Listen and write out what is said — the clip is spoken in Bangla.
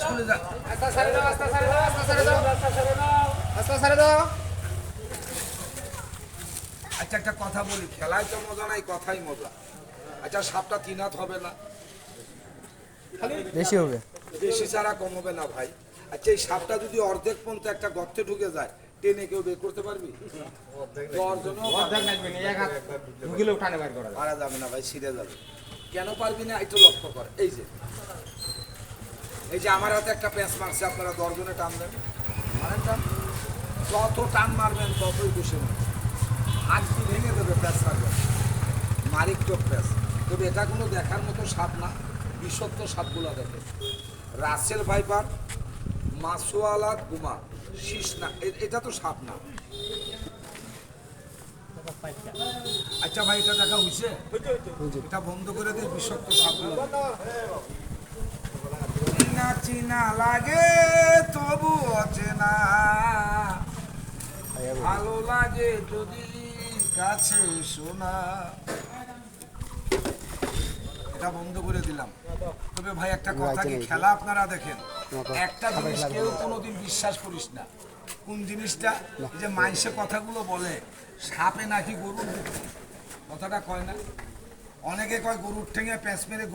স্কুলে যা। আস্তা সারে দাও, আস্তা সারে দাও, আস্তা সারে দাও, আস্তা সারে দাও, আস্তা সারে দাও। আচ্ছা একটা কথা বলি, খেলায় তো মজা নাই, কথাই মজা। আচ্ছা সাপটা 3 হাত হবে না? বেশি হবে। বেশি ছাড়া কম হবে না ভাই। আচ্ছা এই সাপটা যদি অর্ধেক পর্যন্ত একটা গর্তে ঢুকে যায়, টেনে কেউ বের করতে পারবি? অর্ধেক লাগবে না, এক হাত ঢুকিলেও টানে বাইর করা যাবে। পারা যাবে না ভাই, ছিঁড়ে যাবে। কেন পারবি না একটু লক্ষ্য কর। এই যে আমার হাতে একটা প্যাঁচ মারছে, আপনারা 10 জনে টান দেন, মারেন টান। যত টান মারবেন ততই বসে নেবেন, হাত কি ভেঙে দেবে প্যাঁচ মারবেন, মারিক্টক প্যাঁচ। তবে এটা কোনো দেখার মতো সাপ না, বিষাক্ত সাপগুলো দেখে। রাসেল ভাইপার, মাসোয়ালা গুমা, শীষ না, এটা তো সাপ না। আচ্ছা ভাই এটা দেখা হয়েছে, এটা বন্ধ করে দিয়ে বিষাক্ত সাপগুলো। চিনা চিনা লাগে তবু অচেনা, ভালো লাগে যদি কাছে শোনা। এটা বন্ধ করে দিলাম। তবে ভাই একটা কথা কি, খেলা আপনারা দেখেন, একটা জিনিস কেউ কোনোদিন বিশ্বাস করিস না। কোন জিনিসটা? এই যে মাইসে কথাগুলো বলে সাপে নাকি গরুর, কথাটা কয় না? অনেকে কয় গরুর ঠেঙে প্যাঁচ মেরে